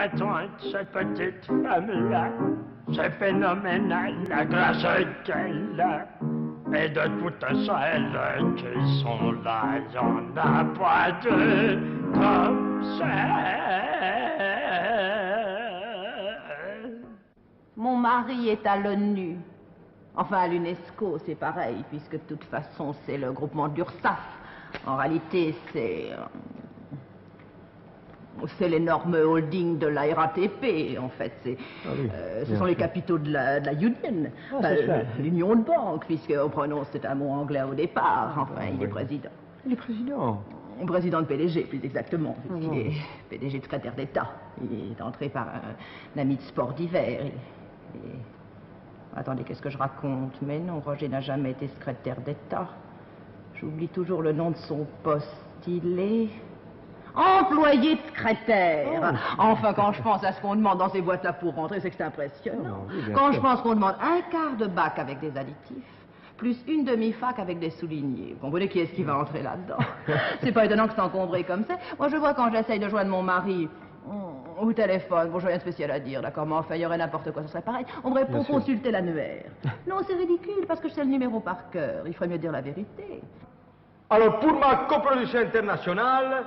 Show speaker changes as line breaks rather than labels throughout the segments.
épatantes, cette petite femme-là. C'est phénoménal, la grâce qu'elle a. Et de toutes celles qui sont là, il n'y en a pas deux comme celle.
Mon mari est à l'ONU. Enfin, à l'UNESCO, c'est pareil, puisque de toute façon, c'est le groupement de l'URSSAF. En réalité, c'est l'énorme holding de la RATP, en fait. Ce sont les capitaux de la Union, l'Union de banque, puisque on prononce, c'est un mot anglais au départ. Enfin, il est président.
Il est président.
Président de PDG, plus exactement, puisqu'il est PDG de secrétaire d'État. Il est entré par un ami de sport d'hiver. Attendez, qu'est-ce que je raconte? Mais non, Roger n'a jamais été secrétaire d'État. J'oublie toujours le nom de son poste. Il est employé de secrétaire. Enfin, quand je pense à ce qu'on demande dans ces boîtes-là pour rentrer, c'est que c'est impressionnant. Quand je pense qu'on demande un quart de bac avec des additifs, plus une demi-fac avec des soulignés. Vous comprenez qui est-ce qui va entrer là-dedans? C'est pas étonnant que c'est encombré comme ça. Moi, je vois quand j'essaye de joindre mon mari au téléphone, bon, j'ai rien de spécial à dire, d'accord, mais enfin, il y aurait n'importe quoi, ce serait pareil. On devrait consulter l'annuaire. Non, c'est ridicule, parce que je sais le numéro par cœur. Il ferait mieux dire la vérité.
Alors, pour ma coproduction internationale,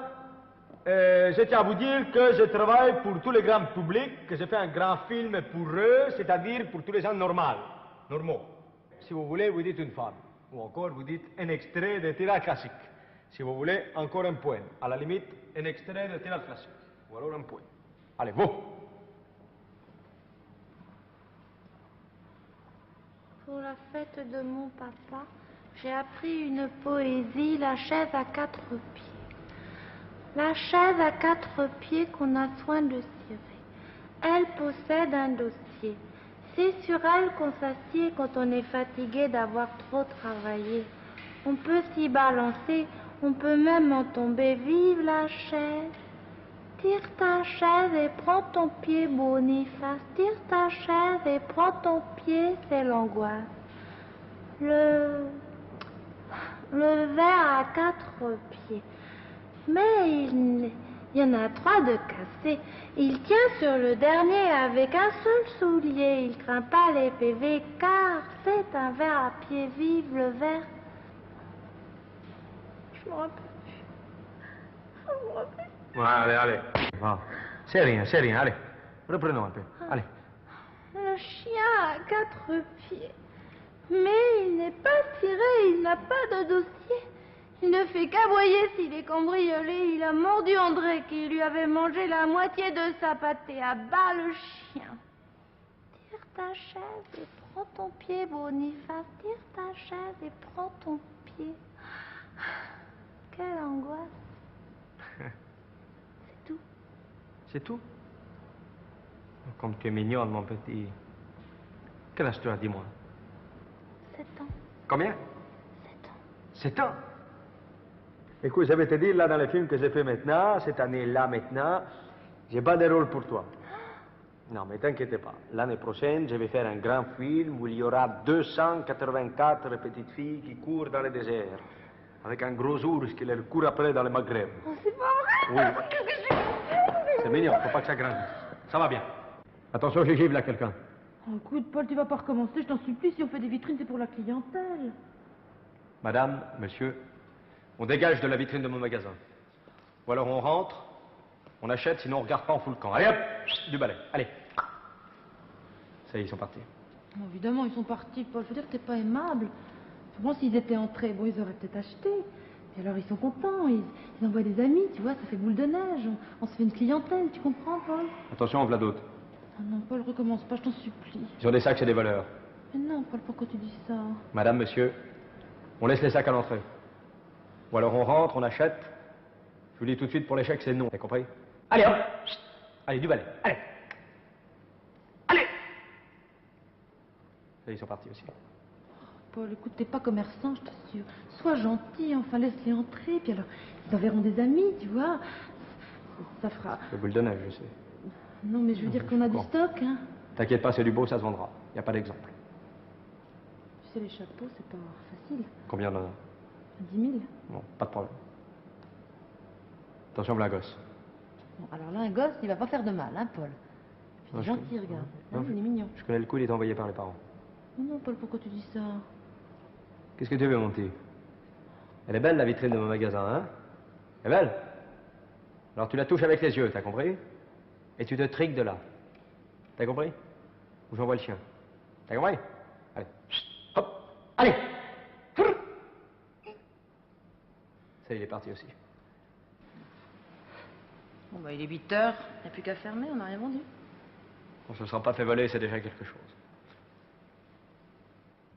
je tiens à vous dire que je travaille pour tous les grands publics, que je fais un grand film pour eux, c'est-à-dire pour tous les gens normaux. Si vous voulez, vous dites une femme, ou encore vous dites un extrait de tirage classique. Si vous voulez, encore un poème. À la limite, un extrait de tirage classique. Ou alors un poème. Allez, vous.
Pour la fête de mon papa, j'ai appris une poésie, la chaise à 4 pieds. La chaise à 4 pieds qu'on a soin de cirer. Elle possède un dossier. C'est sur elle qu'on s'assied quand on est fatigué d'avoir trop travaillé. On peut s'y balancer, on peut même en tomber. Vive la chaise! Tire ta chaise et prends ton pied, Boniface. Tire ta chaise et prends ton pied, c'est l'angoisse. Le verre à 4 pieds. Mais il y en a 3 de cassés. Il tient sur le dernier avec un seul soulier. Il craint pas les PV car c'est un verre à pied. Vive le verre. Je me rappelle.
Allez. Va. C'est rien, allez. Reprenons un peu. Allez.
Le chien a 4 pieds. Mais il n'est pas tiré, il n'a pas de dossier. Il ne fait qu'aboyer s'il est cambriolé. Il a mordu André qui lui avait mangé la moitié de sa pâtée. À bas le chien. Tire ta chaise et prends ton pied, Boniface. Tire ta chaise et prends ton pied. Quelle angoisse. C'est tout.
C'est tout? Comme tu es mignonne, mon petit. Quel âge tu as, dis-moi?
7 ans.
Combien?
7 ans.
7 ans? Écoute, je vais te dire, là, dans les films que j'ai fait maintenant, cette année-là, maintenant, j'ai pas de rôle pour toi. Non, mais t'inquiète pas. L'année prochaine, je vais faire un grand film où il y aura 284 petites filles qui courent dans le désert, avec un gros ours qui leur court après dans le Maghreb.
Oh, c'est pas vrai.
Oui.
Qu'est-ce que j'ai fait?
C'est mignon, faut pas que ça grandisse. Ça va bien. Attention, j'ai gifle à quelqu'un.
Oh, écoute, Paul, tu vas pas recommencer, je t'en supplie. Si on fait des vitrines, c'est pour la clientèle.
Madame, monsieur, on dégage de la vitrine de mon magasin. Ou alors on rentre, on achète, sinon on regarde pas, on fout le camp. Allez hop, du balai, allez. Ça y est, ils sont partis.
Bon, évidemment, ils sont partis, Paul. Faut dire que t'es pas aimable. Bon, s'ils étaient entrés, bon, ils auraient peut-être acheté. Et alors, ils sont contents, ils envoient des amis, tu vois, ça fait boule de neige. On se fait une clientèle, tu comprends, Paul?
Attention, on v'là d'autres.
Oh non, Paul, recommence pas, je t'en supplie.
Sur des sacs, c'est des voleurs.
Mais non, Paul, pourquoi tu dis ça?
Madame, monsieur, on laisse les sacs à l'entrée. Ou alors on rentre, on achète. Je vous dis tout de suite, pour l'échec, c'est non. T'as compris? Allez, hop. Allez, du balai, allez. Allez. Et ils sont partis aussi.
Paul, écoute, t'es pas commerçant, je t'assure. Sois gentil, enfin, laisse-les entrer, puis alors, ils enverront des amis, tu vois. Ça fera...
C'est boule de neige, je sais.
Non, mais je veux dire qu'on a du stock, hein.
T'inquiète pas, c'est du beau, ça se vendra. Y a pas d'exemple.
Tu sais, les chapeaux, c'est pas facile.
Combien on en a?
10 000.
Non, pas de problème. Attention, la gosse.
Bon, alors là, un gosse, il va pas faire de mal, hein, Paul? Il est gentil, regarde. Hein, il est mignon.
Je connais le coup, il est envoyé par les parents.
Mais non, Paul, pourquoi tu dis ça?
Qu'est-ce que tu veux, mon petit? Elle est belle, la vitrine de mon magasin, hein? Elle est belle? Alors tu la touches avec les yeux, t'as compris? Et tu te triques de là. T'as compris? Ou j'envoie le chien. T'as compris? Allez. Chut, hop! Allez! Ça, il est parti aussi.
Bon, bah, il est 8 heures. Il n'y a plus qu'à fermer, on n'a rien vendu.
On se sera pas fait voler, c'est déjà quelque chose.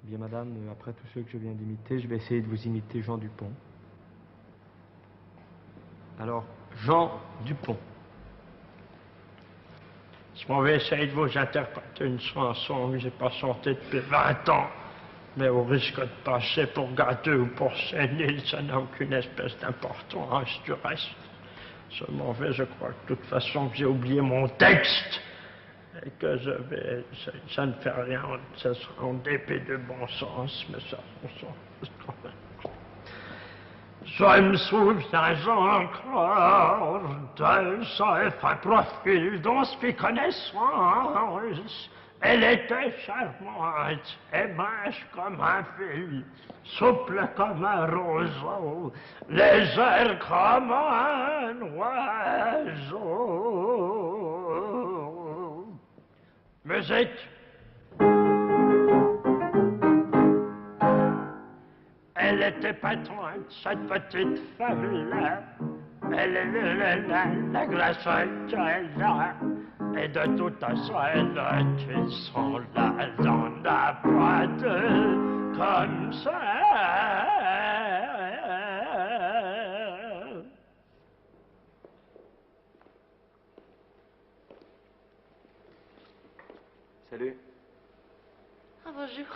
Bien, madame, après tous ceux que je viens d'imiter, je vais essayer de vous imiter Jean Dupont. Alors, Jean Dupont.
Je m'en vais essayer de vous interpréter une chanson que j'ai pas chantée depuis 20 ans. Mais au risque de passer pour gâteux ou pour sénile, ça n'a aucune espèce d'importance du reste. Je m'en vais, je crois que de toute façon que j'ai oublié mon texte. Et que je vais... Ça ne fait rien, ça sera en dépit de bon sens, mais ça... Je me souviens encore de ce fin profil dont je fis connaissance. Elle était charmante et mince comme un fil, souple comme un roseau, légère comme un oiseau. Musique. Elle était patente, cette petite femme-là. Elle est la glace qu'elle a. Et de toutes celles qui sont là, il n'y en a pas deux comme ça.
Salut.
Ah, bonjour.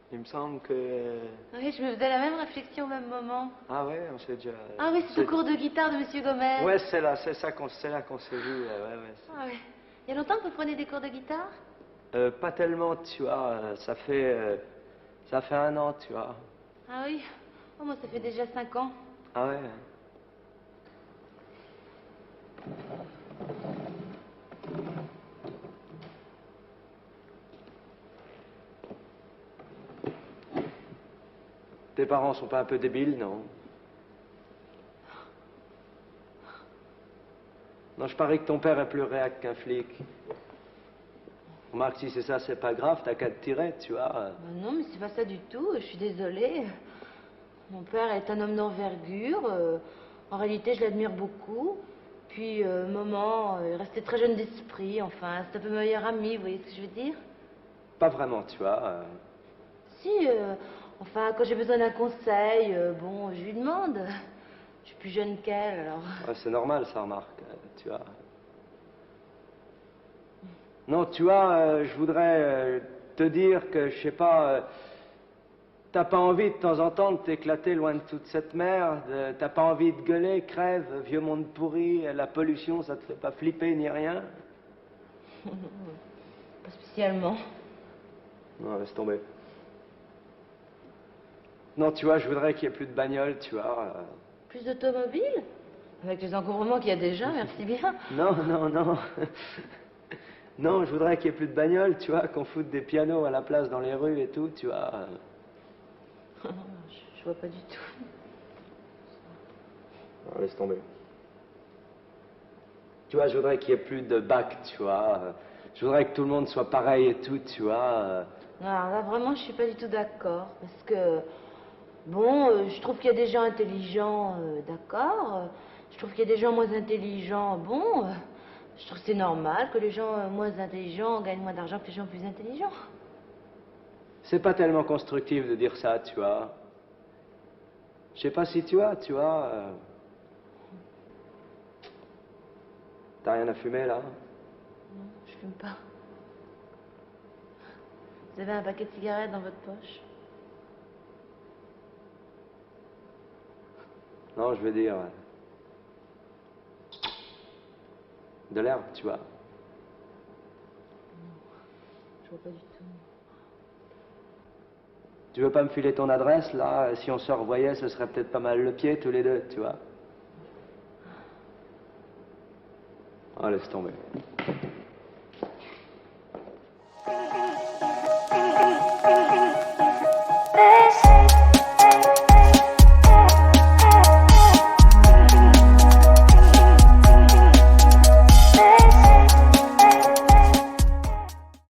Il me semble que...
Oui, je me faisais la même réflexion au même moment.
Ah ouais, on s'est déjà...
Ah oui, c'est le cours de guitare de Monsieur Gomez.
Ouais, c'est là qu'on s'est vu. Ouais.
Ah oui. Il y a longtemps que vous prenez des cours de guitare?
Pas tellement, tu vois. Ça fait 1 an, tu vois.
Ah oui. Oh, moi, ça fait déjà 5 ans.
Ah ouais. Tes parents sont pas un peu débiles, non? Non, je parie que ton père est plus réac qu'un flic. Remarque, si c'est ça, c'est pas grave, t'as qu'à te tirer, tu vois.
Non, mais c'est pas ça du tout, je suis désolée. Mon père est un homme d'envergure. En réalité, je l'admire beaucoup. Puis, maman, il restait très jeune d'esprit. Enfin, c'est un peu ma meilleure amie, vous voyez ce que je veux dire?
Pas vraiment, tu vois.
Si, enfin, quand j'ai besoin d'un conseil, bon, je lui demande. Je suis plus jeune qu'elle, alors...
Ouais, c'est normal, ça, remarque, tu vois. Non, tu vois, je voudrais te dire que, je sais pas, t'as pas envie de temps en temps de t'éclater loin de toute cette merde, t'as pas envie de gueuler, crève, vieux monde pourri, la pollution, ça te fait pas flipper ni rien?
Pas spécialement.
Non, laisse tomber. Non, tu vois, je voudrais qu'il y ait plus de bagnoles, tu vois.
Plus d'automobiles? Avec les encombrements qu'il y a déjà, merci bien.
Non. Non, je voudrais qu'il y ait plus de bagnoles, tu vois, qu'on foute des pianos à la place dans les rues et tout, tu vois.
Je vois pas du tout.
Non, laisse tomber. Tu vois, je voudrais qu'il y ait plus de bacs, tu vois. Je voudrais que tout le monde soit pareil et tout, tu vois.
Non, alors là, vraiment, je suis pas du tout d'accord. Parce que, bon, je trouve qu'il y a des gens intelligents, d'accord. Je trouve qu'il y a des gens moins intelligents, bon. Je trouve que c'est normal que les gens moins intelligents gagnent moins d'argent que les gens plus intelligents.
C'est pas tellement constructif de dire ça, tu vois. Je sais pas si tu vois. T'as rien à fumer, là?
Non, je fume pas. Vous avez un paquet de cigarettes dans votre poche?
Non, je veux dire... de l'herbe, tu vois.
Non, je vois pas du tout.
Tu veux pas me filer ton adresse, là? Si on se revoyait, ce serait peut-être pas mal le pied, tous les deux, tu vois.
Ah, laisse tomber.